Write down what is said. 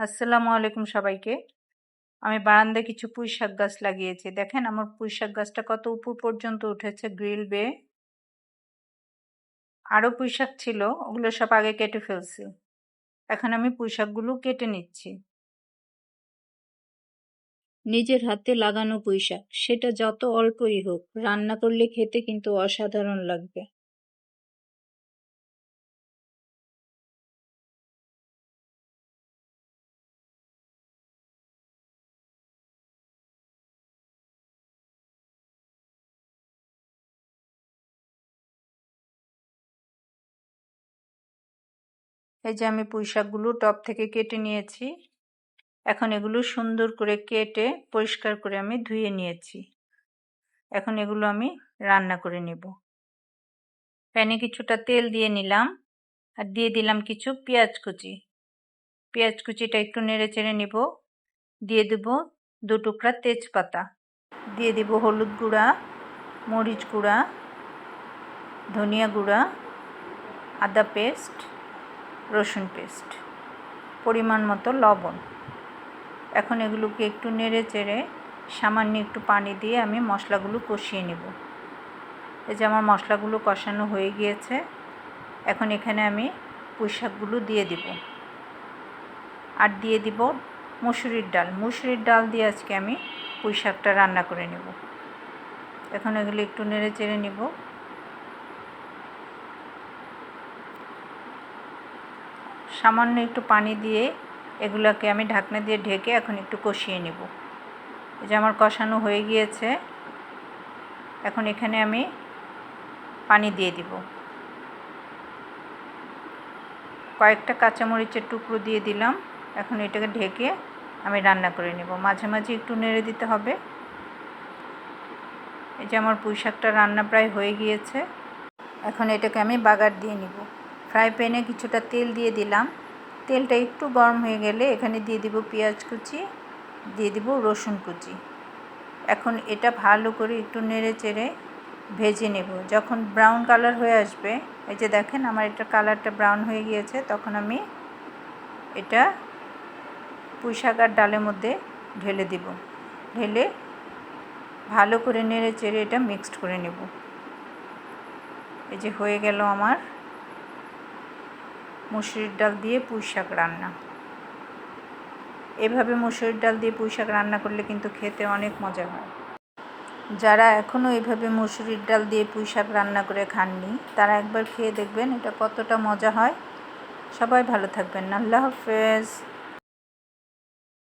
আসসালামু আলাইকুম সবাইকে। আমি বারান্দায় কিছু পুঁইশাক গাছ লাগিয়েছি। দেখেন আমার পুঁইশাক গাছটা কত উপর পর্যন্ত উঠেছে গ্রিল বেয়ে। আরও পুঁইশাক ছিল, ওগুলো সব আগে কেটে ফেলছি। এখন আমি পুঁইশাকগুলো কেটে নিচ্ছি। নিজের হাতে লাগানো পুঁইশাক, সেটা যত অল্পই হোক, রান্না করলে খেতে কিন্তু অসাধারণ লাগবে। এই যে আমি পুঁইশাকগুলো টব থেকে কেটে নিয়েছি। এখন এগুলো সুন্দর করে কেটে পরিষ্কার করে আমি ধুয়ে নিয়েছি। এখন এগুলো আমি রান্না করে নেব। প্যানে কিছুটা তেল দিয়ে নিলাম আর দিয়ে দিলাম কিছু পেঁয়াজ কুচি। পেঁয়াজ কুচিটা একটু নেড়ে চেড়ে নিব। দিয়ে দেব 2 টুকরা তেজপাতা। দিয়ে দিব হলুদ গুঁড়া, মরিচ গুঁড়া, ধনিয়া গুঁড়া, আদা পেস্ট, রসুন পেস্ট, পরিমাণ মতো লবণ। এখন এগুলোকে একটু নেড়ে চেড়ে সামান্য একটু পানি দিয়ে আমি মশলাগুলো কষিয়ে নেব। এই যে আমার মশলাগুলো কষানো হয়ে গিয়েছে। এখন এখানে আমি পুঁইশাকগুলো দিয়ে দিব আর দিয়ে দিব মুসুরির ডাল। মুসুরির ডাল দিয়ে আজকে আমি পুঁইশাকটা রান্না করে নেব। এখন এগুলো একটু নেড়ে চেড়ে নেব। সামান্য একটু পানি দিয়ে এগুলোকে আমি ঢাকনা দিয়ে ঢেকে এখন একটু কষিয়ে নেব। এই যে আমার কষানো হয়ে গিয়েছে। এখন এখানে আমি পানি দিয়ে দিব। কয়েকটা কাঁচামরিচের টুকরো দিয়ে দিলাম। এখন এটাকে ঢেকে আমি রান্না করে নেব। মাঝে মাঝে একটু নেড়ে দিতে হবে। এই যে আমার পুঁইশাকটা রান্না প্রায় হয়ে গিয়েছে। এখন এটাকে আমি বাগার দিয়ে নিব। ফ্রাই প্যানে কিছুটা তেল দিয়ে দিলাম। তেলটা একটু গরম হয়ে গেলে এখানে দিয়ে দিব পেঁয়াজ কুচি, দিয়ে দিব রসুন কুচি। এখন এটা ভালো করে একটু নেড়ে চেড়ে ভেজে নেব। যখন ব্রাউন কালার হয়ে আসবে, এই যে দেখেন আমার এটা কালারটা ব্রাউন হয়ে গিয়েছে, তখন আমি এটা পুঁইশাক আর ডালের মধ্যে ঢেলে দিব। ঢেলে ভালো করে নেড়ে চেড়ে এটা মিক্সড করে নেব। এই যে হয়ে গেল আমার মুসুরির ডাল দিয়ে পুঁইশাক রান্না। এভাবে মুসুরির ডাল দিয়ে পুঁইশাক রান্না করলে কিন্তু খেতে অনেক মজা হয়। যারা এখনও এভাবে মুসুরির ডাল দিয়ে পুঁইশাক রান্না করে খাননি, তারা একবার খেয়ে দেখবেন এটা কতটা মজা হয়। সবাই ভালো থাকবেন। আল্লাহ হাফেজ।